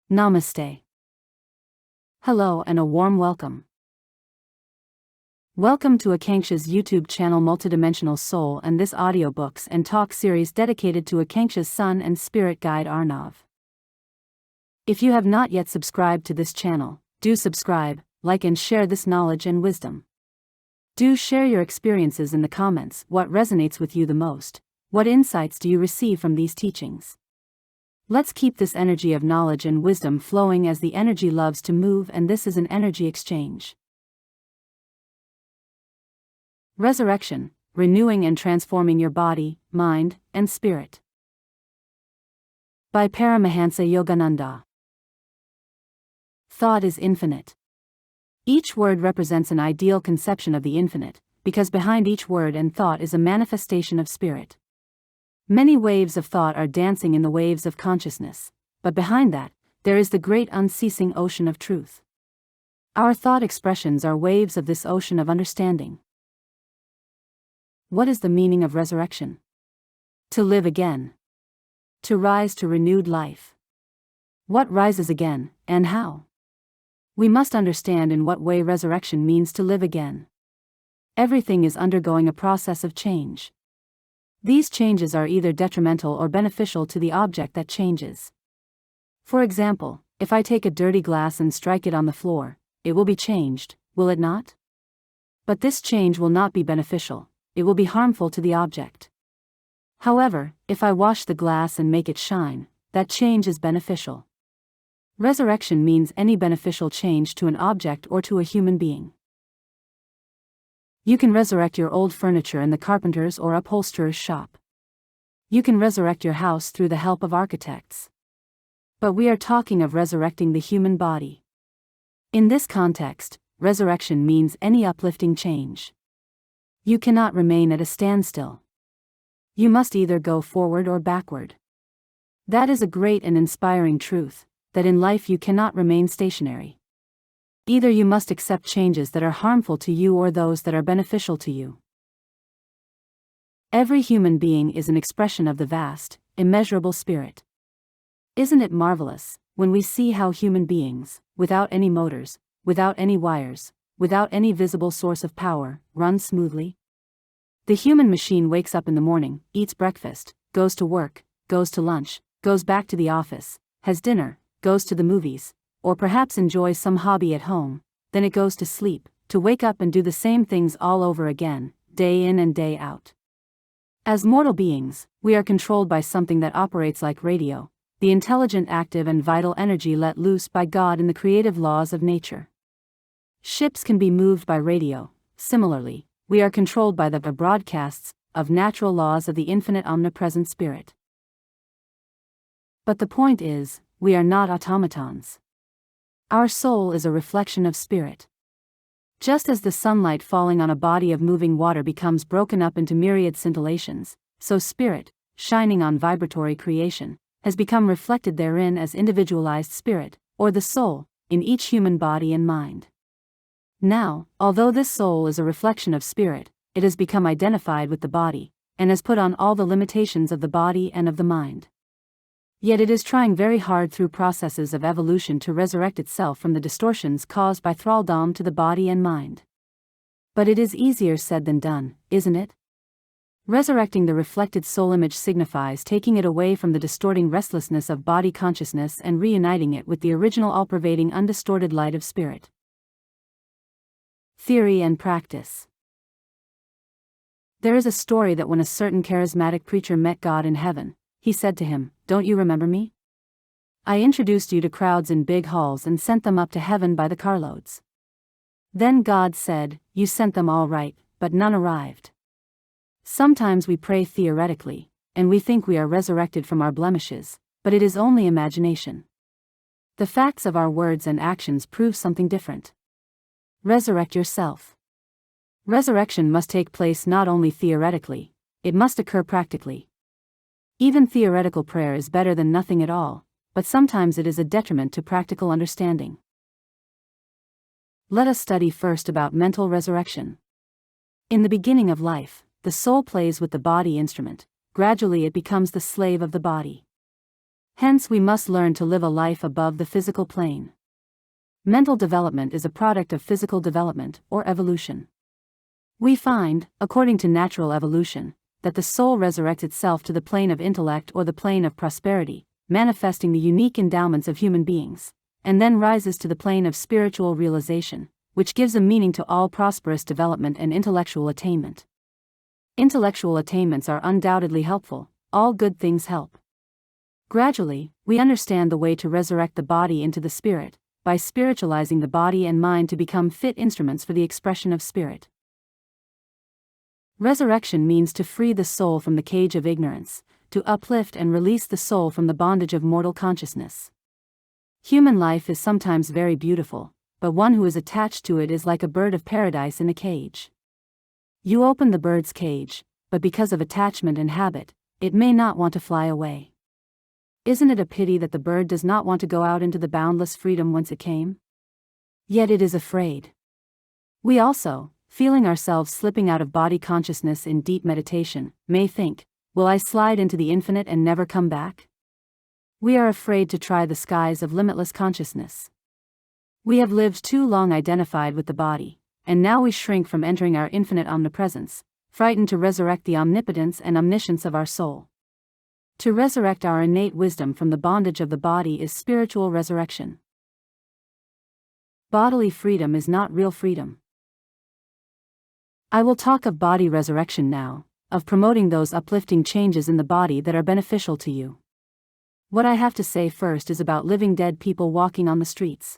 Namaste. Hello and a warm welcome. Welcome to Akankssha's YouTube channel Multidimensional Soul and this audiobooks and talk series dedicated to Akankssha's son and spirit guide Arnav. If you have not yet subscribed to this channel, do subscribe, like and share this knowledge and wisdom. Do share your experiences in the comments. What resonates with you the most? What insights do you receive from these teachings? Let's keep this energy of knowledge and wisdom flowing as the energy loves to move, and this is an energy exchange. Resurrection, renewing and transforming your body, mind, and spirit. By Paramahansa Yogananda. Thought is infinite. Each word represents an ideal conception of the infinite, because behind each word and thought is a manifestation of spirit. Many waves of thought are dancing in the waves of consciousness, but behind that, there is the great unceasing ocean of truth. Our thought expressions are waves of this ocean of understanding. What is the meaning of resurrection? To live again. To rise to renewed life. What rises again, and how? We must understand in what way resurrection means to live again. Everything is undergoing a process of change. These changes are either detrimental or beneficial to the object that changes. For example, if I take a dirty glass and strike it on the floor, it will be changed, will it not? But this change will not be beneficial, it will be harmful to the object. However, if I wash the glass and make it shine, that change is beneficial. Resurrection means any beneficial change to an object or to a human being. You can resurrect your old furniture in the carpenter's or upholsterer's shop. You can resurrect your house through the help of architects. But we are talking of resurrecting the human body. In this context, resurrection means any uplifting change. You cannot remain at a standstill. You must either go forward or backward. That is a great and inspiring truth, that in life you cannot remain stationary. Either you must accept changes that are harmful to you or those that are beneficial to you. Every human being is an expression of the vast, immeasurable spirit. Isn't it marvelous, when we see how human beings, without any motors, without any wires, without any visible source of power, run smoothly? The human machine wakes up in the morning, eats breakfast, goes to work, goes to lunch, goes back to the office, has dinner, goes to the movies, or perhaps enjoys some hobby at home, then it goes to sleep, to wake up and do the same things all over again, day in and day out. As mortal beings, we are controlled by something that operates like radio, the intelligent, active and vital energy let loose by God in the creative laws of nature. Ships can be moved by radio. Similarly, we are controlled by the broadcasts of natural laws of the infinite omnipresent spirit. But the point is, we are not automatons. Our soul is a reflection of spirit. Just as the sunlight falling on a body of moving water becomes broken up into myriad scintillations, so spirit, shining on vibratory creation, has become reflected therein as individualized spirit, or the soul, in each human body and mind. Now, although this soul is a reflection of spirit, it has become identified with the body, and has put on all the limitations of the body and of the mind. Yet it is trying very hard through processes of evolution to resurrect itself from the distortions caused by thraldom to the body and mind. But it is easier said than done, isn't it? Resurrecting the reflected soul image signifies taking it away from the distorting restlessness of body consciousness and reuniting it with the original all-pervading undistorted light of spirit. Theory and practice. There is a story that when a certain charismatic preacher met God in heaven, he said to him, "Don't you remember me? I introduced you to crowds in big halls and sent them up to heaven by the carloads." Then God said, "You sent them all right, but none arrived." Sometimes we pray theoretically, and we think we are resurrected from our blemishes, but it is only imagination. The facts of our words and actions prove something different. Resurrect yourself. Resurrection must take place not only theoretically, it must occur practically. Even theoretical prayer is better than nothing at all, but sometimes it is a detriment to practical understanding. Let us study first about mental resurrection. In the beginning of life, the soul plays with the body instrument, gradually it becomes the slave of the body. Hence we must learn to live a life above the physical plane. Mental development is a product of physical development, or evolution. We find, according to natural evolution, that the soul resurrects itself to the plane of intellect or the plane of prosperity, manifesting the unique endowments of human beings, and then rises to the plane of spiritual realization, which gives a meaning to all prosperous development and intellectual attainment. Intellectual attainments are undoubtedly helpful, all good things help. Gradually, we understand the way to resurrect the body into the spirit, by spiritualizing the body and mind to become fit instruments for the expression of spirit. Resurrection means to free the soul from the cage of ignorance, to uplift and release the soul from the bondage of mortal consciousness. Human life is sometimes very beautiful, but one who is attached to it is like a bird of paradise in a cage. You open the bird's cage, but because of attachment and habit, it may not want to fly away. Isn't it a pity that the bird does not want to go out into the boundless freedom whence it came? Yet it is afraid. We also, feeling ourselves slipping out of body consciousness in deep meditation, may think, will I slide into the infinite and never come back? We are afraid to try the skies of limitless consciousness. We have lived too long identified with the body, and now we shrink from entering our infinite omnipresence, frightened to resurrect the omnipotence and omniscience of our soul. To resurrect our innate wisdom from the bondage of the body is spiritual resurrection. Bodily freedom is not real freedom. I will talk of body resurrection now, of promoting those uplifting changes in the body that are beneficial to you. What I have to say first is about living dead people walking on the streets.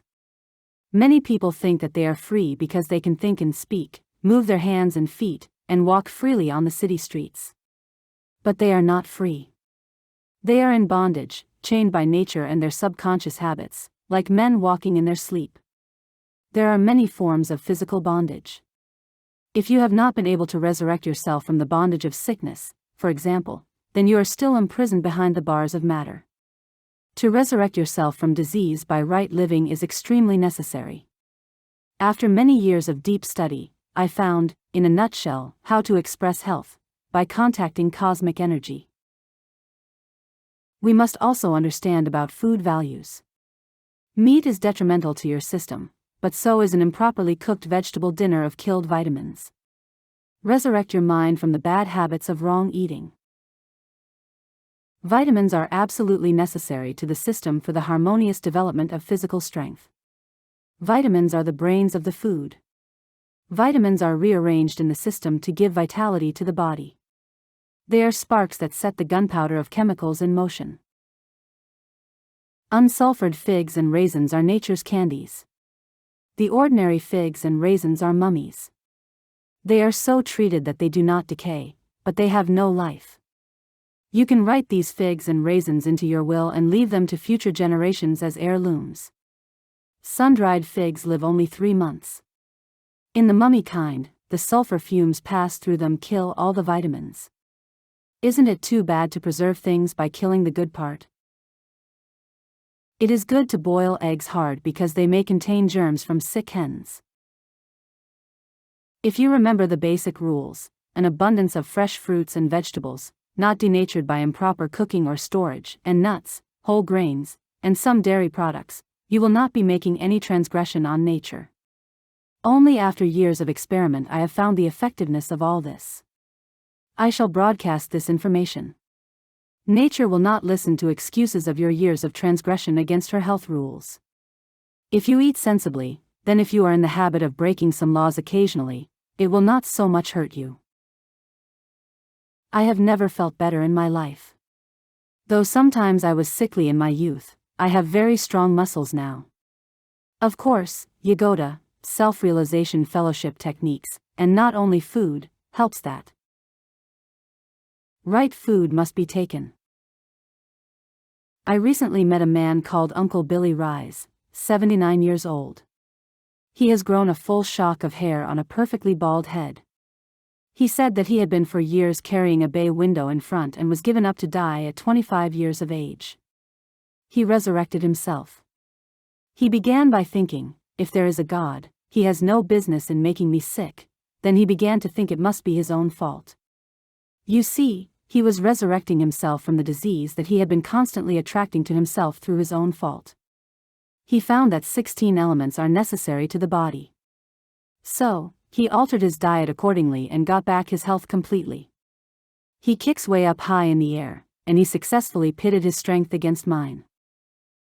Many people think that they are free because they can think and speak, move their hands and feet, and walk freely on the city streets. But they are not free. They are in bondage, chained by nature and their subconscious habits, like men walking in their sleep. There are many forms of physical bondage. If you have not been able to resurrect yourself from the bondage of sickness, for example, then you are still imprisoned behind the bars of matter. To resurrect yourself from disease by right living is extremely necessary. After many years of deep study, I found, in a nutshell, how to express health, by contacting cosmic energy. We must also understand about food values. Meat is detrimental to your system, but so is an improperly cooked vegetable dinner of killed vitamins. Resurrect your mind from the bad habits of wrong eating. Vitamins are absolutely necessary to the system for the harmonious development of physical strength. Vitamins are the brains of the food. Vitamins are rearranged in the system to give vitality to the body. They are sparks that set the gunpowder of chemicals in motion. Unsulfured figs and raisins are nature's candies. The ordinary figs and raisins are mummies. They are so treated that they do not decay, but they have no life. You can write these figs and raisins into your will and leave them to future generations as heirlooms. Sun-dried figs live only 3 months. In the mummy kind, the sulfur fumes pass through them kill all the vitamins. Isn't it too bad to preserve things by killing the good part? It is good to boil eggs hard because they may contain germs from sick hens. If you remember the basic rules, an abundance of fresh fruits and vegetables, not denatured by improper cooking or storage, and nuts, whole grains, and some dairy products, you will not be making any transgression on nature. Only after years of experiment I have found the effectiveness of all this. I shall broadcast this information. Nature will not listen to excuses of your years of transgression against her health rules. If you eat sensibly, then if you are in the habit of breaking some laws occasionally, it will not so much hurt you. I have never felt better in my life. Though sometimes I was sickly in my youth, I have very strong muscles now. Of course, yoga, self-realization fellowship techniques, and not only food, helps that. Right food must be taken. I recently met a man called Uncle Billy Rise, 79 years old. He has grown a full shock of hair on a perfectly bald head. He said that he had been for years carrying a bay window in front and was given up to die at 25 years of age. He resurrected himself. He began by thinking, if there is a God, he has no business in making me sick. Then he began to think it must be his own fault. You see, He was resurrecting himself from the disease that he had been constantly attracting to himself through his own fault. He found that 16 elements are necessary to the body. So, he altered his diet accordingly and got back his health completely. He kicks way up high in the air, and he successfully pitted his strength against mine.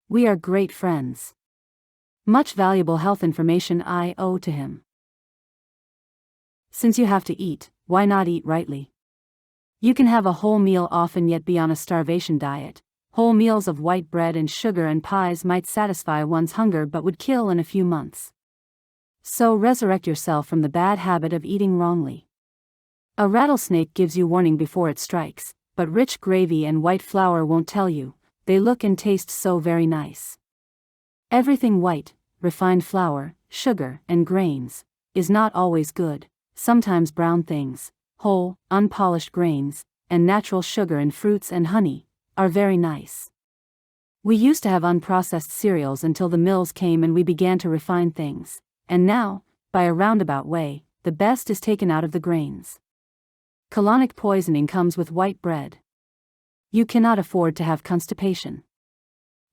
We are great friends. Much valuable health information I owe to him. Since you have to eat, why not eat rightly? You can have a whole meal often yet be on a starvation diet. Whole meals of white bread and sugar and pies might satisfy one's hunger but would kill in a few months. So resurrect yourself from the bad habit of eating wrongly. A rattlesnake gives you warning before it strikes, but rich gravy and white flour won't tell you. They look and taste so very nice. Everything white, refined flour, sugar, and grains, is not always good. Sometimes brown things, whole, unpolished grains, and natural sugar in fruits and honey, are very nice. We used to have unprocessed cereals until the mills came and we began to refine things, and now, by a roundabout way, the best is taken out of the grains. Colonic poisoning comes with white bread. You cannot afford to have constipation.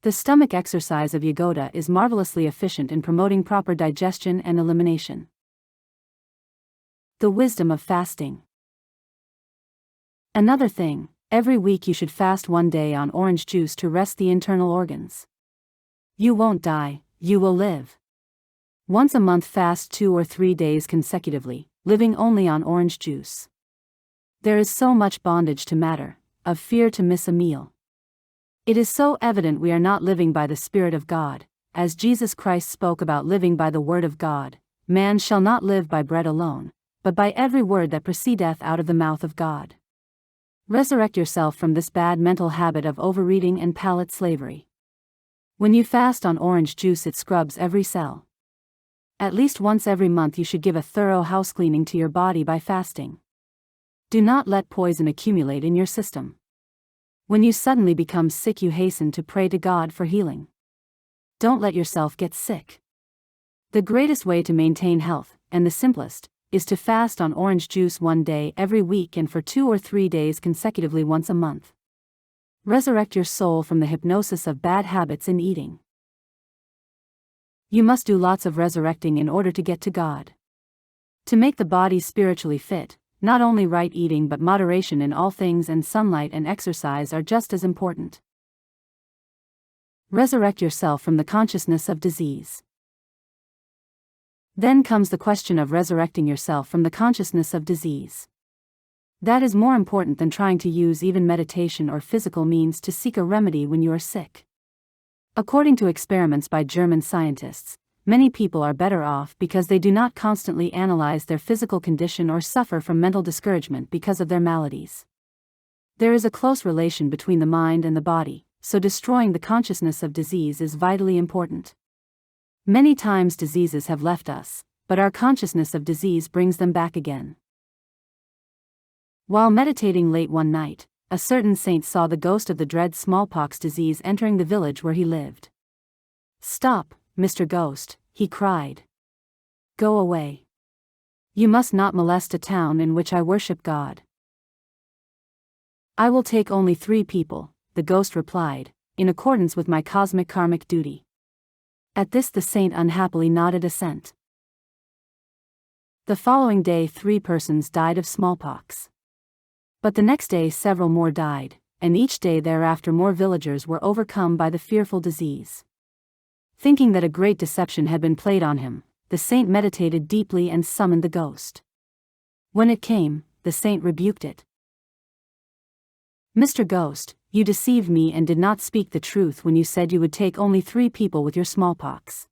The stomach exercise of yoga is marvelously efficient in promoting proper digestion and elimination. The wisdom of fasting. Another thing, every week you should fast 1 day on orange juice to rest the internal organs. You won't die, you will live. Once a month fast 2 or 3 days consecutively, living only on orange juice. There is so much bondage to matter, of fear to miss a meal. It is so evident we are not living by the Spirit of God, as Jesus Christ spoke about living by the Word of God. Man shall not live by bread alone, but by every word that proceedeth out of the mouth of God. Resurrect yourself from this bad mental habit of overeating and palate slavery. When you fast on orange juice, it scrubs every cell. At least once every month you should give a thorough house cleaning to your body by fasting. Do not let poison accumulate in your system. When you suddenly become sick, you hasten to pray to God for healing. Don't let yourself get sick. The greatest way to maintain health, and the simplest, is to fast on orange juice 1 day every week and for 2 or 3 days consecutively once a month. Resurrect your soul from the hypnosis of bad habits in eating. You must do lots of resurrecting in order to get to God. To make the body spiritually fit, not only right eating but moderation in all things and sunlight and exercise are just as important. Resurrect yourself from the consciousness of disease. Then comes the question of resurrecting yourself from the consciousness of disease. That is more important than trying to use even meditation or physical means to seek a remedy when you are sick. According to experiments by German scientists, many people are better off because they do not constantly analyze their physical condition or suffer from mental discouragement because of their maladies. There is a close relation between the mind and the body, so destroying the consciousness of disease is vitally important. Many times diseases have left us, but our consciousness of disease brings them back again. While meditating late one night, a certain saint saw the ghost of the dread smallpox disease entering the village where he lived. "Stop, Mr. Ghost," he cried. "Go away. You must not molest a town in which I worship God." "I will take only 3 people," the ghost replied, "in accordance with my cosmic karmic duty." At this the saint unhappily nodded assent. The following day 3 persons died of smallpox. But the next day several more died, and each day thereafter more villagers were overcome by the fearful disease. Thinking that a great deception had been played on him, the saint meditated deeply and summoned the ghost. When it came, the saint rebuked it. "Mr. Ghost, you deceived me and did not speak the truth when you said you would take only 3 people with your smallpox."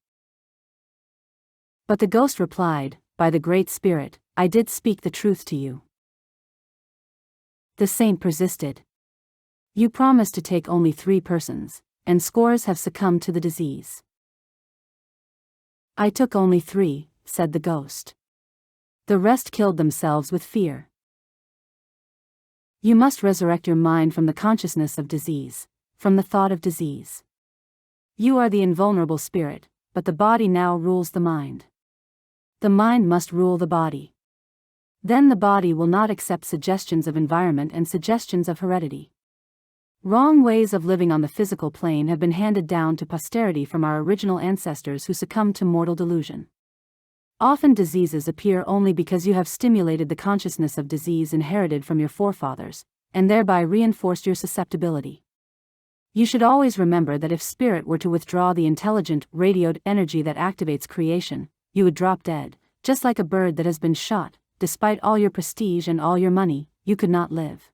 But the ghost replied, "By the Great Spirit, I did speak the truth to you." The saint persisted. "You promised to take only 3 persons, and scores have succumbed to the disease." "I took only 3, said the ghost. "The rest killed themselves with fear." You must resurrect your mind from the consciousness of disease, from the thought of disease. You are the invulnerable spirit, but the body now rules the mind. The mind must rule the body. Then the body will not accept suggestions of environment and suggestions of heredity. Wrong ways of living on the physical plane have been handed down to posterity from our original ancestors who succumbed to mortal delusion. Often diseases appear only because you have stimulated the consciousness of disease inherited from your forefathers, and thereby reinforced your susceptibility. You should always remember that if spirit were to withdraw the intelligent, radioed energy that activates creation, you would drop dead, just like a bird that has been shot. Despite all your prestige and all your money, you could not live.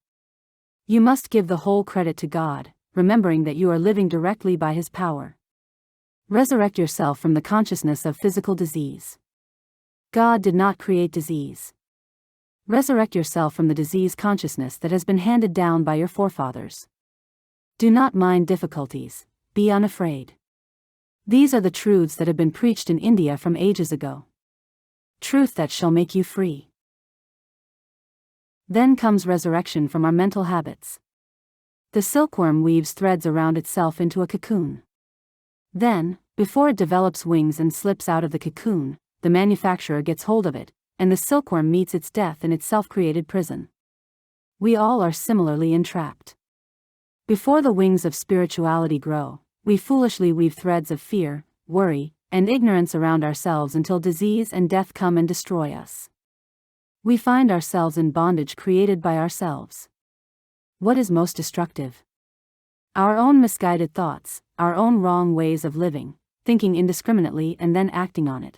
You must give the whole credit to God, remembering that you are living directly by His power. Resurrect yourself from the consciousness of physical disease. God did not create disease. Resurrect yourself from the disease consciousness that has been handed down by your forefathers. Do not mind difficulties, be unafraid. These are the truths that have been preached in India from ages ago. Truth that shall make you free. Then comes resurrection from our mental habits. The silkworm weaves threads around itself into a cocoon. Then, before it develops wings and slips out of the cocoon, the manufacturer gets hold of it, and the silkworm meets its death in its self-created prison. We all are similarly entrapped. Before the wings of spirituality grow, we foolishly weave threads of fear, worry, and ignorance around ourselves until disease and death come and destroy us. We find ourselves in bondage created by ourselves. What is most destructive? Our own misguided thoughts, our own wrong ways of living, thinking indiscriminately and then acting on it.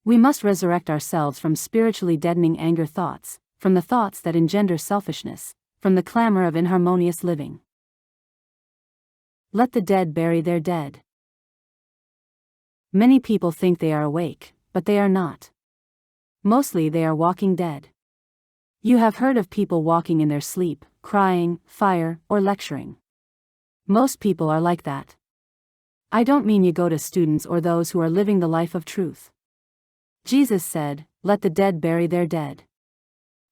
We must resurrect ourselves from spiritually deadening anger thoughts, from the thoughts that engender selfishness, from the clamor of inharmonious living. Let the dead bury their dead. Many people think they are awake, but they are not. Mostly they are walking dead. You have heard of people walking in their sleep, crying, fire, or lecturing. Most people are like that. I don't mean Yogoda students or those who are living the life of truth. Jesus said, "Let the dead bury their dead."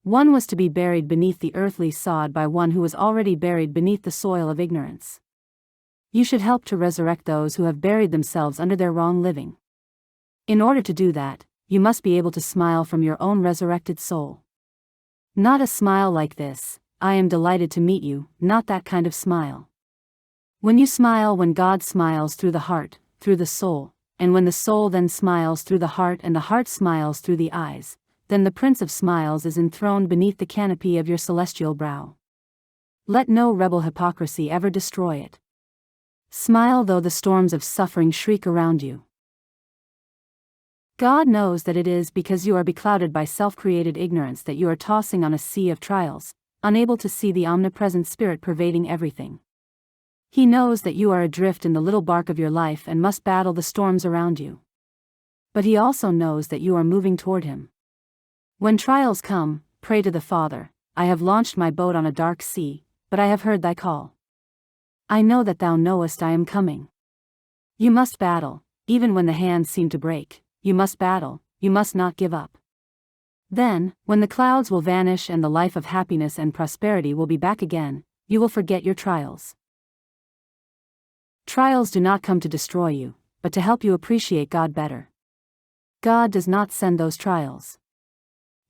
One was to be buried beneath the earthly sod by one who was already buried beneath the soil of ignorance. You should help to resurrect those who have buried themselves under their wrong living. In order to do that, you must be able to smile from your own resurrected soul. Not a smile like this, "I am delighted to meet you," not that kind of smile. When you smile when God smiles through the heart, through the soul, and when the soul then smiles through the heart and the heart smiles through the eyes, then the Prince of Smiles is enthroned beneath the canopy of your celestial brow. Let no rebel hypocrisy ever destroy it. Smile though the storms of suffering shriek around you. God knows that it is because you are beclouded by self-created ignorance that you are tossing on a sea of trials, unable to see the omnipresent Spirit pervading everything. He knows that you are adrift in the little bark of your life and must battle the storms around you. But He also knows that you are moving toward Him. When trials come, pray to the Father, "I have launched my boat on a dark sea, but I have heard thy call. I know that thou knowest I am coming." You must battle, even when the hands seem to break. You must battle, you must not give up. Then, when the clouds will vanish and the life of happiness and prosperity will be back again, you will forget your trials. Trials do not come to destroy you, but to help you appreciate God better. God does not send those trials.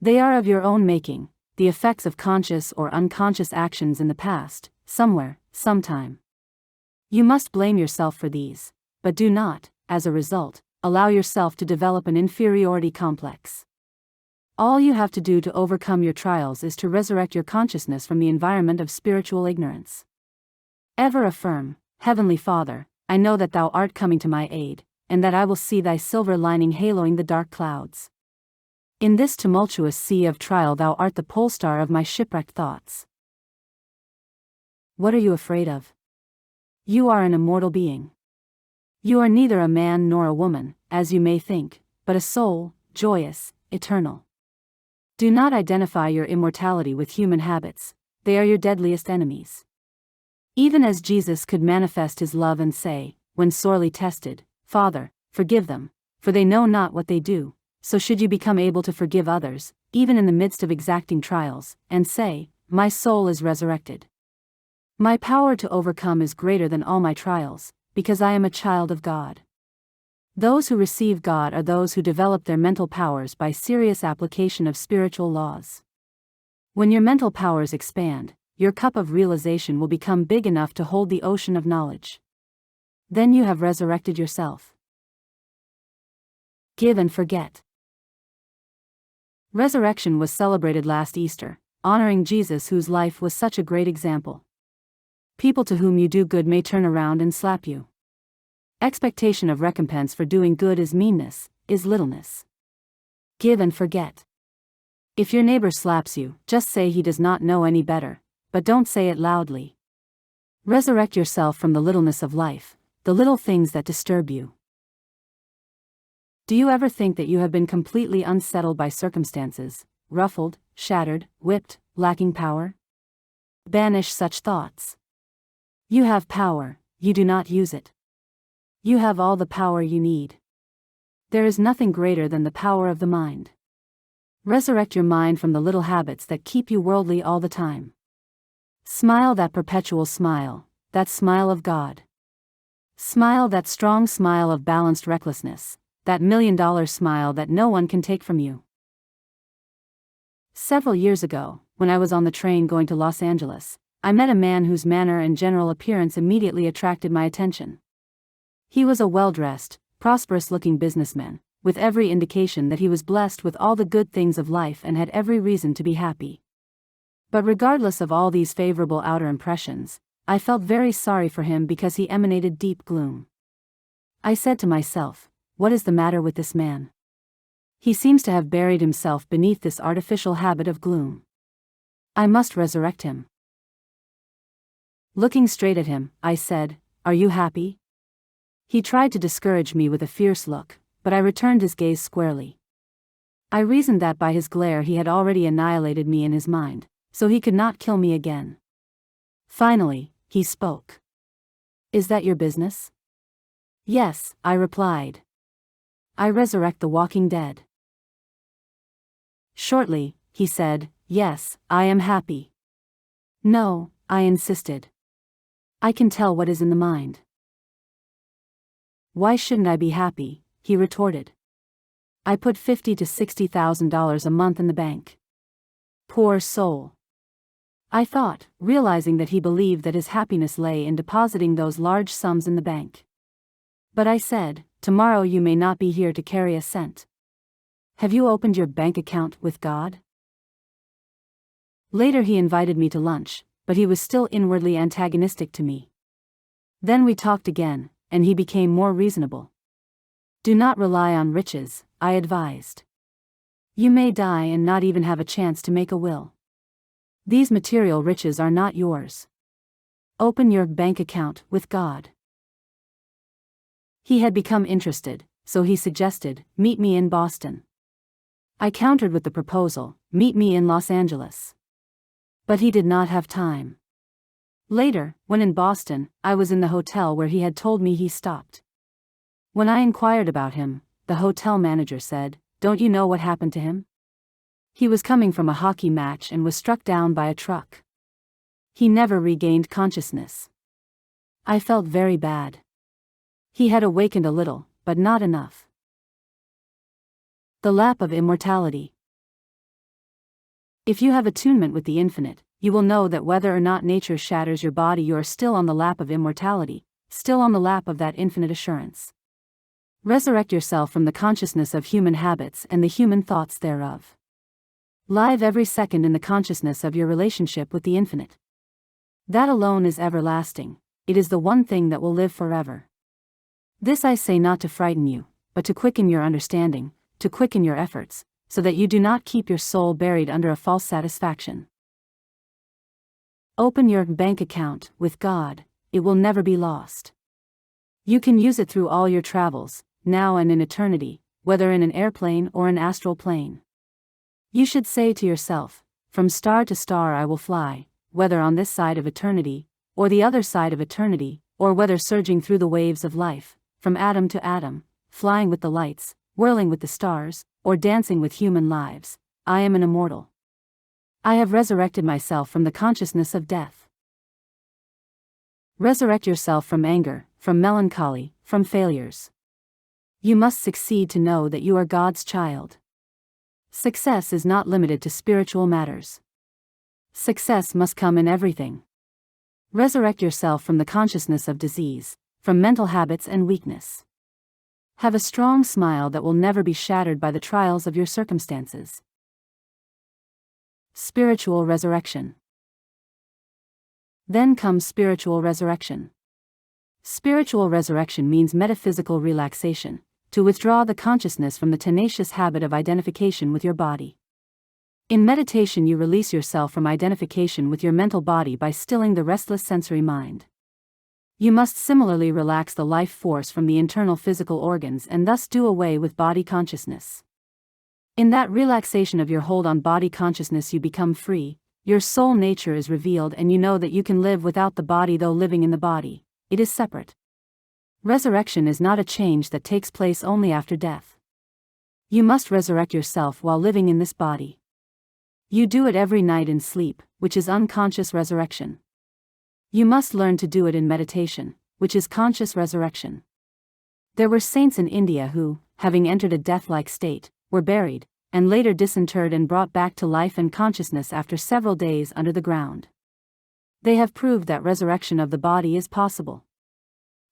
They are of your own making, the effects of conscious or unconscious actions in the past, somewhere, sometime. You must blame yourself for these, but do not, as a result, allow yourself to develop an inferiority complex. All you have to do to overcome your trials is to resurrect your consciousness from the environment of spiritual ignorance. Ever affirm, "Heavenly Father, I know that thou art coming to my aid, and that I will see thy silver lining haloing the dark clouds. In this tumultuous sea of trial thou art the pole star of my shipwrecked thoughts." What are you afraid of? You are an immortal being. You are neither a man nor a woman, as you may think, but a soul, joyous, eternal. Do not identify your immortality with human habits, they are your deadliest enemies. Even as Jesus could manifest His love and say, when sorely tested, "Father, forgive them, for they know not what they do," so should you become able to forgive others, even in the midst of exacting trials, and say, "My soul is resurrected. My power to overcome is greater than all my trials, because I am a child of God." Those who receive God are those who develop their mental powers by serious application of spiritual laws. When your mental powers expand, your cup of realization will become big enough to hold the ocean of knowledge. Then you have resurrected yourself. Give and forget. Resurrection was celebrated last Easter, honoring Jesus, whose life was such a great example. People to whom you do good may turn around and slap you. Expectation of recompense for doing good is meanness, is littleness. Give and forget. If your neighbor slaps you, just say he does not know any better, but don't say it loudly. Resurrect yourself from the littleness of life, the little things that disturb you. Do you ever think that you have been completely unsettled by circumstances, ruffled, shattered, whipped, lacking power? Banish such thoughts. You have power, you do not use it. You have all the power you need. There is nothing greater than the power of the mind. Resurrect your mind from the little habits that keep you worldly all the time. Smile that perpetual smile, that smile of God. Smile that strong smile of balanced recklessness, that $1,000,000 smile that no one can take from you. Several years ago, when I was on the train going to Los Angeles, I met a man whose manner and general appearance immediately attracted my attention. He was a well-dressed, prosperous-looking businessman, with every indication that he was blessed with all the good things of life and had every reason to be happy. But regardless of all these favorable outer impressions, I felt very sorry for him because he emanated deep gloom. I said to myself, what is the matter with this man? He seems to have buried himself beneath this artificial habit of gloom. I must resurrect him. Looking straight at him, I said, "Are you happy?" He tried to discourage me with a fierce look, but I returned his gaze squarely. I reasoned that by his glare he had already annihilated me in his mind, so he could not kill me again. Finally, he spoke. "Is that your business?" "Yes," I replied. "I resurrect the walking dead." Shortly, he said, "Yes, I am happy." "No," I insisted. "I can tell what is in the mind." "Why shouldn't I be happy?" he retorted. "I put $50,000 to $60,000 a month in the bank." Poor soul. I thought, realizing that he believed that his happiness lay in depositing those large sums in the bank. But I said, "Tomorrow you may not be here to carry a cent. Have you opened your bank account with God?" Later he invited me to lunch, but he was still inwardly antagonistic to me. Then we talked again, and he became more reasonable. "Do not rely on riches," I advised. "You may die and not even have a chance to make a will. These material riches are not yours. Open your bank account with God." He had become interested, so he suggested, "Meet me in Boston." I countered with the proposal, "Meet me in Los Angeles." But he did not have time. Later, when in Boston, I was in the hotel where he had told me he stopped. When I inquired about him, the hotel manager said, "Don't you know what happened to him? He was coming from a hockey match and was struck down by a truck. He never regained consciousness." I felt very bad. He had awakened a little, but not enough. The lap of immortality. If you have attunement with the infinite, you will know that whether or not nature shatters your body, you are still on the lap of immortality, still on the lap of that infinite assurance. Resurrect yourself from the consciousness of human habits and the human thoughts thereof. Live every second in the consciousness of your relationship with the infinite. That alone is everlasting. It is the one thing that will live forever. This I say not to frighten you, but to quicken your understanding, to quicken your efforts, so that you do not keep your soul buried under a false satisfaction. Open your bank account with God, it will never be lost. You can use it through all your travels, now and in eternity, whether in an airplane or an astral plane. You should say to yourself, "From star to star I will fly, whether on this side of eternity, or the other side of eternity, or whether surging through the waves of life, from atom to atom, flying with the lights, whirling with the stars, or dancing with human lives, I am an immortal. I have resurrected myself from the consciousness of death." Resurrect yourself from anger, from melancholy, from failures. You must succeed to know that you are God's child. Success is not limited to spiritual matters. Success must come in everything. Resurrect yourself from the consciousness of disease, from mental habits and weakness. Have a strong smile that will never be shattered by the trials of your circumstances. Spiritual resurrection. Then comes spiritual resurrection. Spiritual resurrection means metaphysical relaxation, to withdraw the consciousness from the tenacious habit of identification with your body. In meditation, you release yourself from identification with your mental body by stilling the restless sensory mind. You must similarly relax the life force from the internal physical organs and thus do away with body consciousness. In that relaxation of your hold on body consciousness, you become free, your soul nature is revealed, and you know that you can live without the body though living in the body. It is separate. Resurrection is not a change that takes place only after death. You must resurrect yourself while living in this body. You do it every night in sleep, which is unconscious resurrection. You must learn to do it in meditation, which is conscious resurrection. There were saints in India who, having entered a death-like state, were buried, and later disinterred and brought back to life and consciousness after several days under the ground. They have proved that resurrection of the body is possible.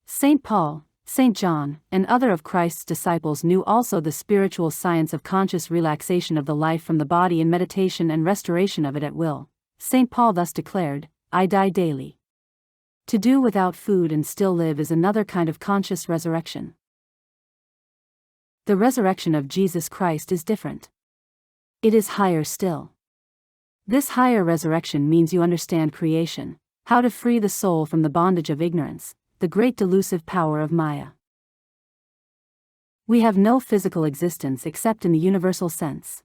St. Paul, St. John, and other of Christ's disciples knew also the spiritual science of conscious relaxation of the life from the body in meditation and restoration of it at will. St. Paul thus declared, "I die daily." To do without food and still live is another kind of conscious resurrection. The resurrection of Jesus Christ is different. It is higher still. This higher resurrection means you understand creation, how to free the soul from the bondage of ignorance, the great delusive power of Maya. We have no physical existence except in the universal sense.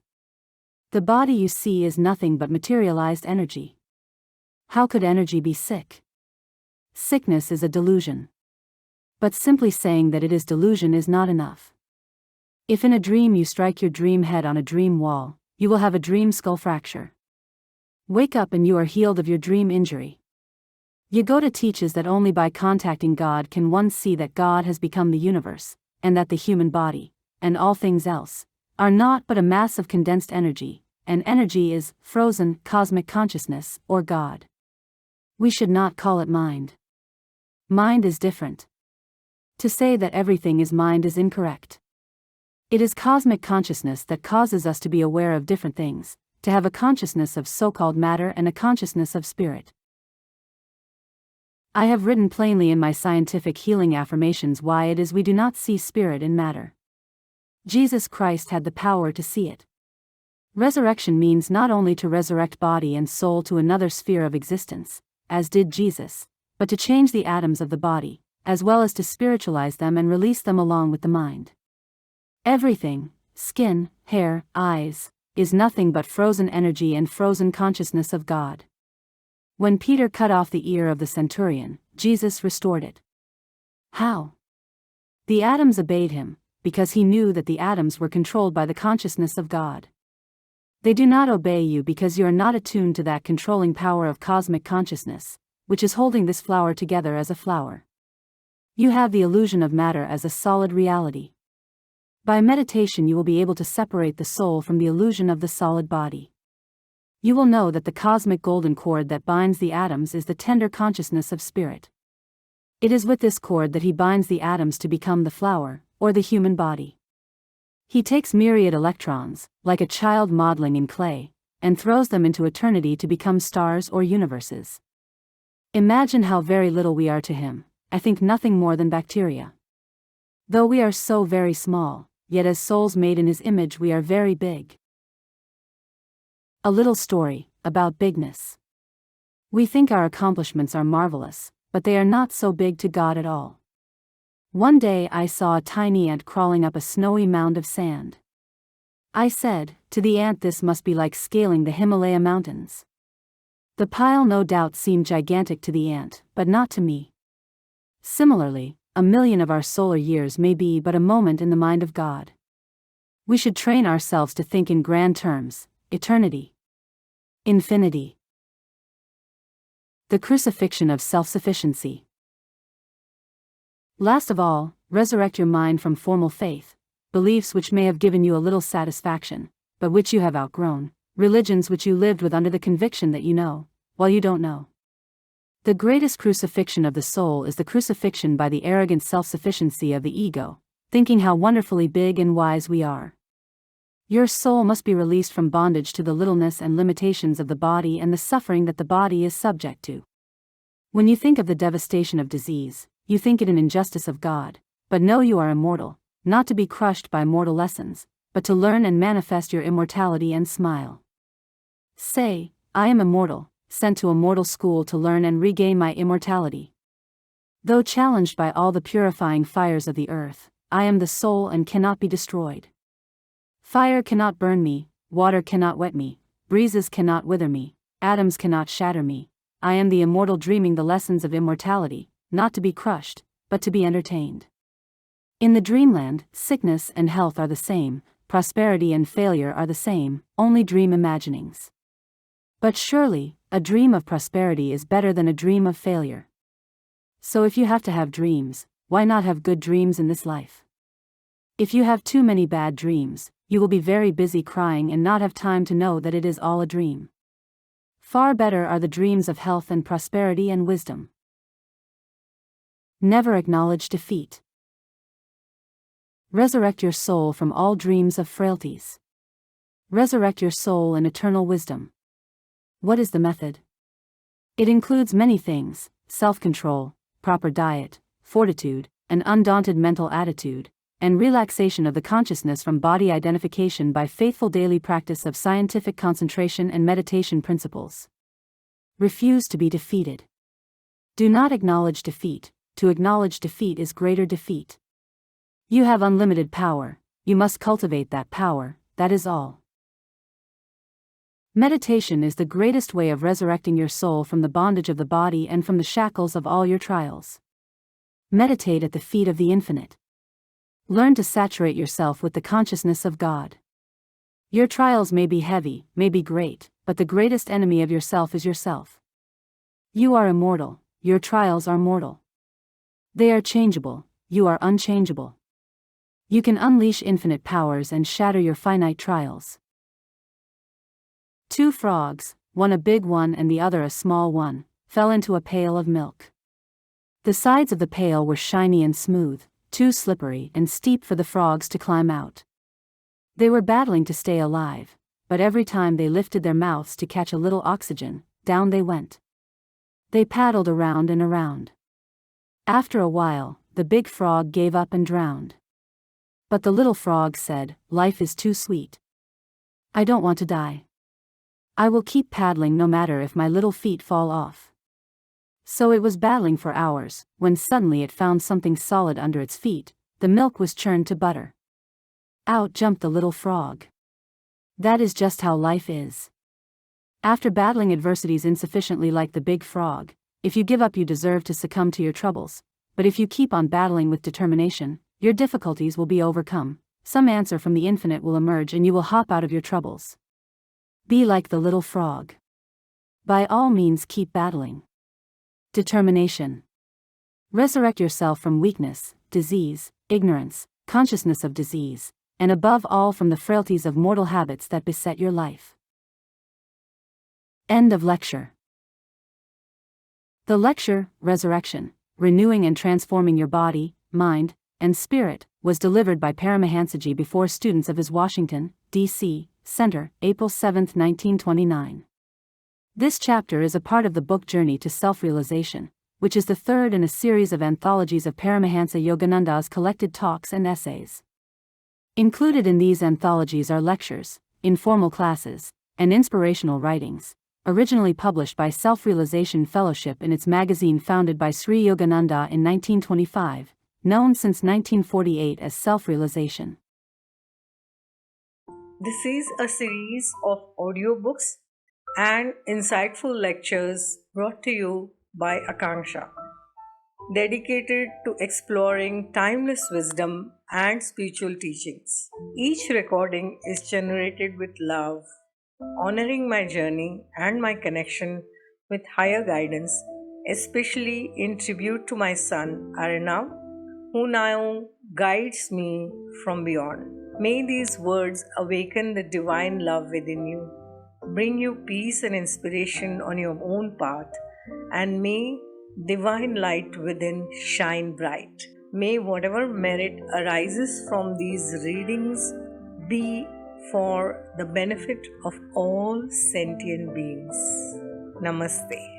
The body you see is nothing but materialized energy. How could energy be sick? Sickness is a delusion. But simply saying that it is delusion is not enough. If in a dream you strike your dream head on a dream wall, you will have a dream skull fracture. Wake up and you are healed of your dream injury. Yogoda teaches that only by contacting God can one see that God has become the universe, and that the human body, and all things else, are not but a mass of condensed energy, and energy is frozen cosmic consciousness, or God. We should not call it mind. Mind is different. To say that everything is mind is incorrect. It is cosmic consciousness that causes us to be aware of different things, to have a consciousness of so-called matter and a consciousness of spirit. I have written plainly in my scientific healing affirmations why it is we do not see spirit in matter. Jesus Christ had the power to see it. Resurrection means not only to resurrect body and soul to another sphere of existence, as did Jesus, but to change the atoms of the body, as well as to spiritualize them and release them along with the mind. Everything, skin, hair, eyes, is nothing but frozen energy and frozen consciousness of God. When Peter cut off the ear of the centurion, Jesus restored it. How? The atoms obeyed him, because he knew that the atoms were controlled by the consciousness of God. They do not obey you because you are not attuned to that controlling power of cosmic consciousness, which is holding this flower together as a flower. You have the illusion of matter as a solid reality. By meditation you will be able to separate the soul from the illusion of the solid body. You will know that the cosmic golden cord that binds the atoms is the tender consciousness of spirit. It is with this cord that he binds the atoms to become the flower, or the human body. He takes myriad electrons, like a child modeling in clay, and throws them into eternity to become stars or universes. Imagine how very little we are to him. I think nothing more than bacteria. Though we are so very small, yet as souls made in his image we are very big. A little story, about bigness. We think our accomplishments are marvelous, but they are not so big to God at all. One day I saw a tiny ant crawling up a snowy mound of sand. I said, to the ant, this must be like scaling the Himalaya mountains. The pile no doubt seemed gigantic to the ant, but not to me. Similarly, 1,000,000 of our solar years may be but a moment in the mind of God. We should train ourselves to think in grand terms: eternity, infinity. The crucifixion of self-sufficiency. Last of all, Resurrect your mind from formal faith, beliefs which may have given you a little satisfaction, but which you have outgrown, religions which you lived with under the conviction that you know, while you don't know. The greatest crucifixion of the soul is the crucifixion by the arrogant self-sufficiency of the ego, thinking how wonderfully big and wise we are. Your soul must be released from bondage to the littleness and limitations of the body and the suffering that the body is subject to. When you think of the devastation of disease, you think it an injustice of God, but know you are immortal, not to be crushed by mortal lessons, but to learn and manifest your immortality and smile. Say, I am immortal, sent to a mortal school to learn and regain my immortality. Though challenged by all the purifying fires of the earth, I am the soul and cannot be destroyed. Fire cannot burn me, water cannot wet me, breezes cannot wither me, atoms cannot shatter me. I am the immortal dreaming the lessons of immortality, not to be crushed, but to be entertained. In the dreamland, sickness and health are the same, prosperity and failure are the same, only dream imaginings. But surely, a dream of prosperity is better than a dream of failure. So if you have to have dreams, why not have good dreams in this life? If you have too many bad dreams, you will be very busy crying and not have time to know that it is all a dream. Far better are the dreams of health and prosperity and wisdom. Never acknowledge defeat. Resurrect your soul from all dreams of frailties. Resurrect your soul in eternal wisdom. What is the method? It includes many things: self-control, proper diet, fortitude, an undaunted mental attitude, and relaxation of the consciousness from body identification by faithful daily practice of scientific concentration and meditation principles. Refuse to be defeated. Do not acknowledge defeat. To acknowledge defeat is greater defeat. You have unlimited power, you must cultivate that power, that is all. Meditation is the greatest way of resurrecting your soul from the bondage of the body and from the shackles of all your trials. Meditate at the feet of the infinite. Learn to saturate yourself with the consciousness of God. Your trials may be heavy, may be great, but the greatest enemy of yourself is yourself. You are immortal, your trials are mortal. They are changeable, you are unchangeable. You can unleash infinite powers and shatter your finite trials. Two frogs, one a big one and the other a small one, fell into a pail of milk. The sides of the pail were shiny and smooth, too slippery and steep for the frogs to climb out. They were battling to stay alive, but every time they lifted their mouths to catch a little oxygen, down they went. They paddled around and around. After a while, the big frog gave up and drowned. But the little frog said, "Life is too sweet. I don't want to die. I will keep paddling no matter if my little feet fall off." So it was battling for hours, when suddenly it found something solid under its feet. The milk was churned to butter. Out jumped the little frog. That is just how life is. After battling adversities insufficiently like the big frog, if you give up you deserve to succumb to your troubles, but if you keep on battling with determination, your difficulties will be overcome, some answer from the infinite will emerge and you will hop out of your troubles. Be like the little frog. By all means keep battling. Determination. Resurrect yourself from weakness, disease, ignorance, consciousness of disease, and above all from the frailties of mortal habits that beset your life. End of lecture. The lecture, Resurrection, Renewing and Transforming Your Body, Mind, and Spirit, was delivered by Paramahansa before students of his Washington, D.C., Center, April 7, 1929. This chapter is a part of the book Journey to Self-Realization, which is the third in a series of anthologies of Paramahansa Yogananda's collected talks and essays. Included in these anthologies are lectures, informal classes, and inspirational writings, originally published by Self-Realization Fellowship in its magazine founded by Sri Yogananda in 1925, known since 1948 as Self-Realization. This is a series of audiobooks and insightful lectures brought to you by Akanksshaa, dedicated to exploring timeless wisdom and spiritual teachings. Each recording is generated with love, honoring my journey and my connection with higher guidance, especially in tribute to my son Arnav, who now guides me from beyond. May these words awaken the divine love within you, bring you peace and inspiration on your own path, and may divine light within shine bright. May whatever merit arises from these readings be for the benefit of all sentient beings. Namaste.